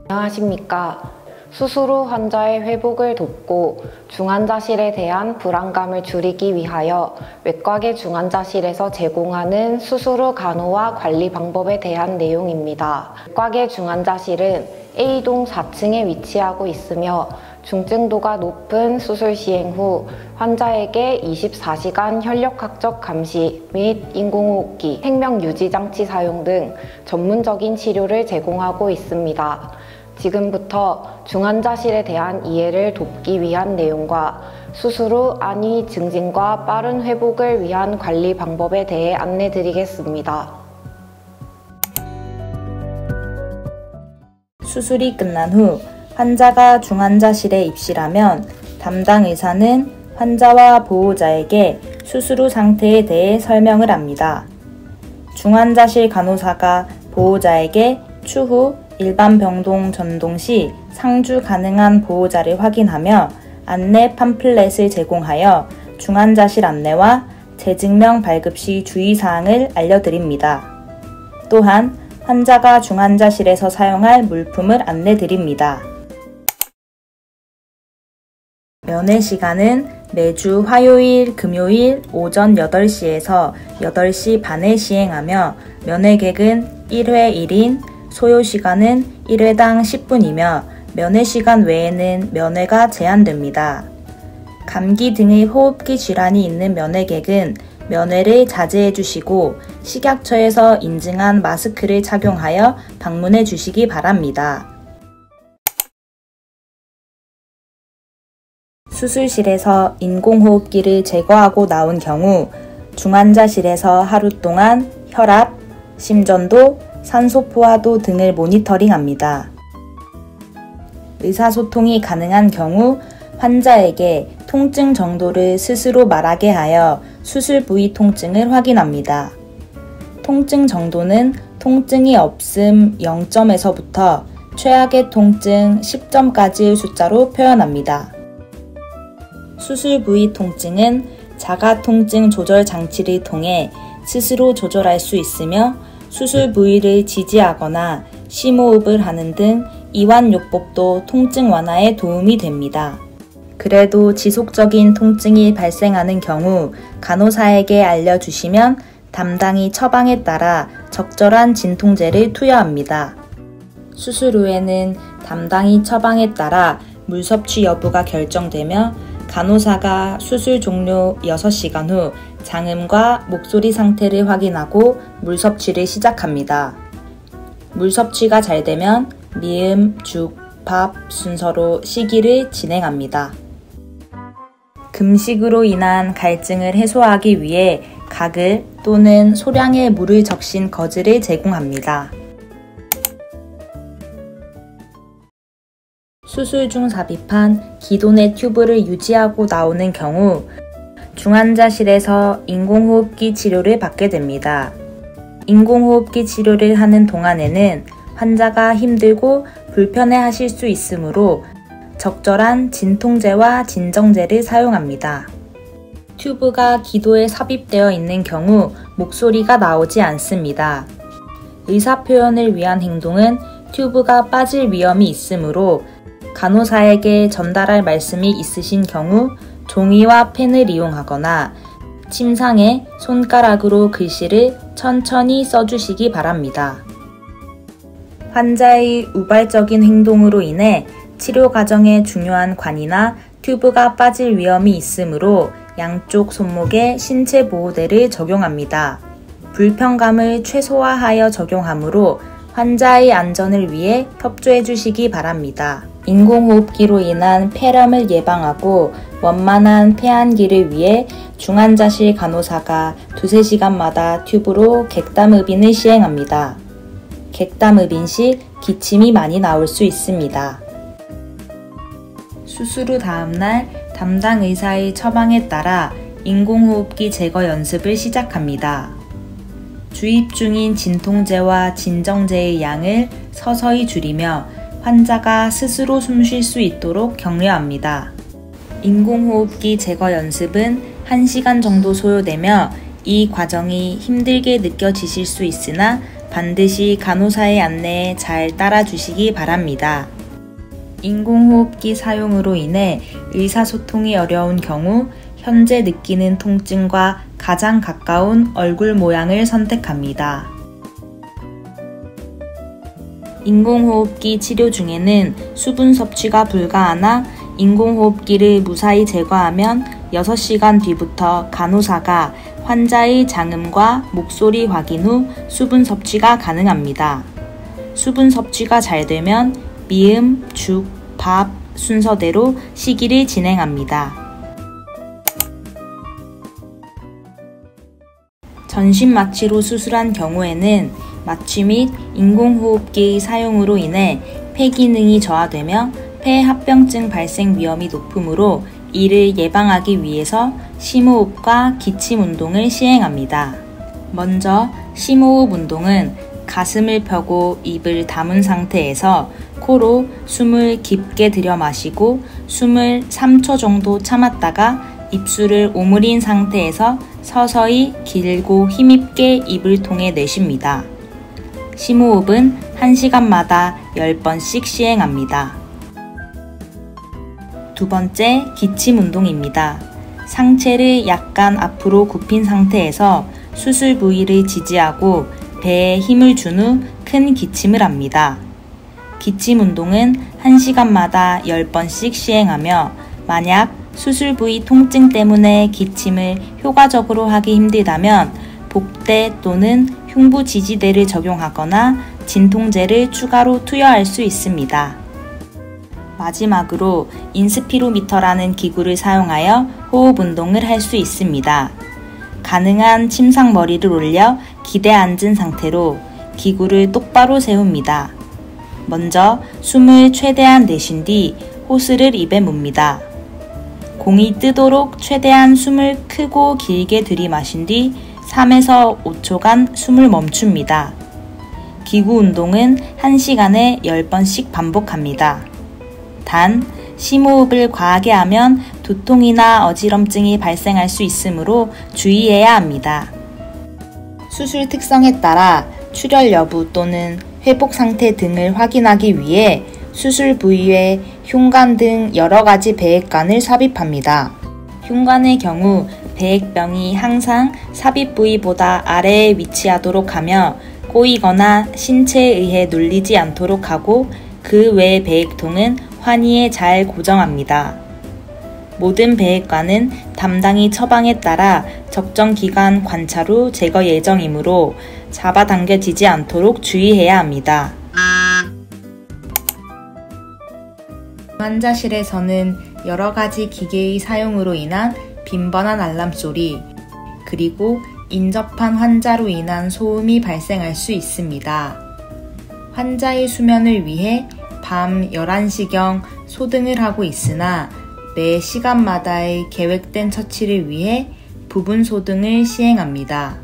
안녕하십니까. 수술 후 환자의 회복을 돕고 중환자실에 대한 불안감을 줄이기 위하여 외과계 중환자실에서 제공하는 수술 후 간호와 관리 방법에 대한 내용입니다. 외과계 중환자실은 A동 4층에 위치하고 있으며 중증도가 높은 수술 시행 후 환자에게 24시간 혈력학적 감시 및 인공호흡기, 생명유지장치 사용 등 전문적인 치료를 제공하고 있습니다. 지금부터 중환자실에 대한 이해를 돕기 위한 내용과 수술 후 안위 증진과 빠른 회복을 위한 관리 방법에 대해 안내드리겠습니다. 수술이 끝난 후 환자가 중환자실에 입실하면 담당 의사는 환자와 보호자에게 수술 후 상태에 대해 설명을 합니다. 중환자실 간호사가 보호자에게 추후 일반 병동 전동 시 상주 가능한 보호자를 확인하며 안내 팜플렛을 제공하여 중환자실 안내와 재증명 발급 시 주의사항을 알려드립니다. 또한 환자가 중환자실에서 사용할 물품을 안내드립니다. 면회 시간은 매주 화요일, 금요일 오전 8시에서 8시 반에 시행하며 면회객은 1회 1인, 소요 시간은 1회당 10분이며 면회 시간 외에는 면회가 제한됩니다. 감기 등의 호흡기 질환이 있는 면회객은 면회를 자제해 주시고 식약처에서 인증한 마스크를 착용하여 방문해 주시기 바랍니다. 수술실에서 인공호흡기를 제거하고 나온 경우 중환자실에서 하루 동안 혈압, 심전도, 산소 포화도 등을 모니터링합니다. 의사소통이 가능한 경우 환자에게 통증 정도를 스스로 말하게 하여 수술 부위 통증을 확인합니다. 통증 정도는 통증이 없음 0점에서부터 최악의 통증 10점까지의 숫자로 표현합니다. 수술 부위 통증은 자가 통증 조절 장치를 통해 스스로 조절할 수 있으며 수술 부위를 지지하거나 심호흡을 하는 등 이완요법도 통증 완화에 도움이 됩니다. 그래도 지속적인 통증이 발생하는 경우 간호사에게 알려주시면 담당이 처방에 따라 적절한 진통제를 투여합니다. 수술 후에는 담당이 처방에 따라 물 섭취 여부가 결정되며 간호사가 수술 종료 6시간 후 장음과 목소리 상태를 확인하고 물 섭취를 시작합니다. 물 섭취가 잘 되면 미음, 죽, 밥 순서로 식이를 진행합니다. 금식으로 인한 갈증을 해소하기 위해 가글 또는 소량의 물을 적신 거즈를 제공합니다. 수술 중 삽입한 기존의 튜브를 유지하고 나오는 경우 중환자실에서 인공호흡기 치료를 받게 됩니다. 인공호흡기 치료를 하는 동안에는 환자가 힘들고 불편해하실 수 있으므로 적절한 진통제와 진정제를 사용합니다. 튜브가 기도에 삽입되어 있는 경우 목소리가 나오지 않습니다. 의사표현을 위한 행동은 튜브가 빠질 위험이 있으므로 간호사에게 전달할 말씀이 있으신 경우 종이와 펜을 이용하거나 침상에 손가락으로 글씨를 천천히 써주시기 바랍니다. 환자의 우발적인 행동으로 인해 치료 과정에 중요한 관이나 튜브가 빠질 위험이 있으므로 양쪽 손목에 신체 보호대를 적용합니다. 불편감을 최소화하여 적용하므로 환자의 안전을 위해 협조해 주시기 바랍니다. 인공호흡기로 인한 폐렴을 예방하고 원만한 폐안기를 위해 중환자실 간호사가 2~3시간마다 튜브로 객담흡인을 시행합니다. 객담흡인 시 기침이 많이 나올 수 있습니다. 수술 후 다음날 담당 의사의 처방에 따라 인공호흡기 제거 연습을 시작합니다. 주입 중인 진통제와 진정제의 양을 서서히 줄이며 환자가 스스로 숨 쉴 수 있도록 격려합니다. 인공호흡기 제거 연습은 1시간 정도 소요되며 이 과정이 힘들게 느껴지실 수 있으나 반드시 간호사의 안내에 잘 따라주시기 바랍니다. 인공호흡기 사용으로 인해 의사소통이 어려운 경우 현재 느끼는 통증과 가장 가까운 얼굴 모양을 선택합니다. 인공호흡기 치료 중에는 수분 섭취가 불가하나 인공호흡기를 무사히 제거하면 6시간 뒤부터 간호사가 환자의 장음과 목소리 확인 후 수분 섭취가 가능합니다. 수분 섭취가 잘 되면 미음, 죽, 밥 순서대로 시기를 진행합니다. 전신 마취로 수술한 경우에는 마취 및 인공호흡기의 사용으로 인해 폐 기능이 저하되며 폐 합병증 발생 위험이 높으므로 이를 예방하기 위해서 심호흡과 기침 운동을 시행합니다. 먼저 심호흡 운동은 가슴을 펴고 입을 다문 상태에서 코로 숨을 깊게 들여 마시고 숨을 3초 정도 참았다가 입술을 오므린 상태에서 서서히 길고 힘있게 입을 통해 내쉽니다. 심호흡은 1시간마다 10번씩 시행합니다. 두 번째, 기침 운동입니다. 상체를 약간 앞으로 굽힌 상태에서 수술 부위를 지지하고 배에 힘을 준 후 큰 기침을 합니다. 기침 운동은 1시간마다 10번씩 시행하며 만약 수술 부위 통증 때문에 기침을 효과적으로 하기 힘들다면 복대 또는 흉부 지지대를 적용하거나 진통제를 추가로 투여할 수 있습니다. 마지막으로 인스피로미터라는 기구를 사용하여 호흡 운동을 할 수 있습니다. 가능한 침상 머리를 올려 기대 앉은 상태로 기구를 똑바로 세웁니다. 먼저 숨을 최대한 내쉰 뒤 호스를 입에 뭅니다. 공이 뜨도록 최대한 숨을 크고 길게 들이마신 뒤 3에서 5초간 숨을 멈춥니다. 기구 운동은 1시간에 10번씩 반복합니다. 단, 심호흡을 과하게 하면 두통이나 어지럼증이 발생할 수 있으므로 주의해야 합니다. 수술 특성에 따라 출혈 여부 또는 회복 상태 등을 확인하기 위해 수술 부위에 흉관 등 여러 가지 배액관을 삽입합니다. 흉관의 경우 배액병이 항상 삽입 부위보다 아래에 위치하도록 하며 꼬이거나 신체에 의해 눌리지 않도록 하고 그 외 배액통은 환희에 잘 고정합니다. 모든 배액관은 담당의 처방에 따라 적정 기간 관찰 후 제거 예정이므로 잡아당겨지지 않도록 주의해야 합니다. 환자실에서는 여러 가지 기계의 사용으로 인한 빈번한 알람 소리, 그리고 인접한 환자로 인한 소음이 발생할 수 있습니다. 환자의 수면을 위해 밤 11시경 소등을 하고 있으나 매 시간마다의 계획된 처치를 위해 부분 소등을 시행합니다.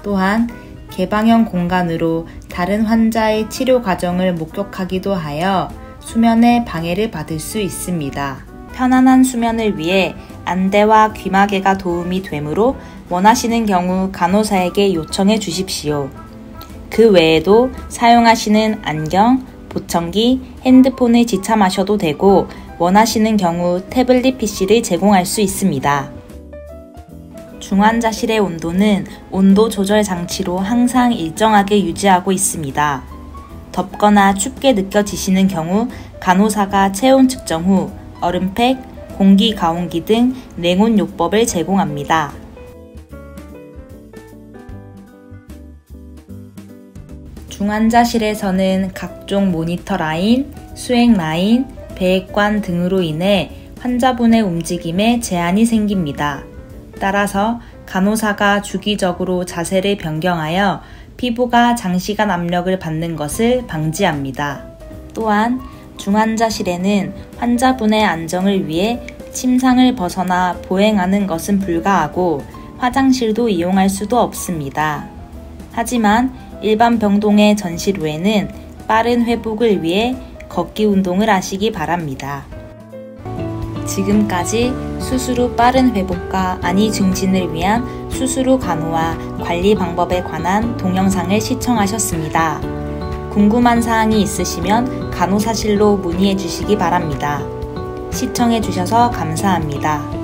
또한 개방형 공간으로 다른 환자의 치료 과정을 목격하기도 하여 수면에 방해를 받을 수 있습니다. 편안한 수면을 위해 안대와 귀마개가 도움이 되므로 원하시는 경우 간호사에게 요청해 주십시오. 그 외에도 사용하시는 안경, 보청기, 핸드폰을 지참하셔도 되고 원하시는 경우 태블릿 PC를 제공할 수 있습니다. 중환자실의 온도는 온도 조절 장치로 항상 일정하게 유지하고 있습니다. 덥거나 춥게 느껴지시는 경우 간호사가 체온 측정 후 얼음팩, 공기 가온기 등 냉온 요법을 제공합니다. 중환자실에서는 각종 모니터 라인, 수액 라인, 배액관 등으로 인해 환자분의 움직임에 제한이 생깁니다. 따라서 간호사가 주기적으로 자세를 변경하여 피부가 장시간 압력을 받는 것을 방지합니다. 또한 중환자실에는 환자분의 안정을 위해 침상을 벗어나 보행하는 것은 불가하고 화장실도 이용할 수도 없습니다. 하지만 일반 병동의 전실 후에는 빠른 회복을 위해 걷기 운동을 하시기 바랍니다. 지금까지 수술 후 빠른 회복과 안이 증진을 위한 수술 후 간호와 관리 방법에 관한 동영상을 시청하셨습니다. 궁금한 사항이 있으시면 간호사실로 문의해 주시기 바랍니다. 시청해 주셔서 감사합니다.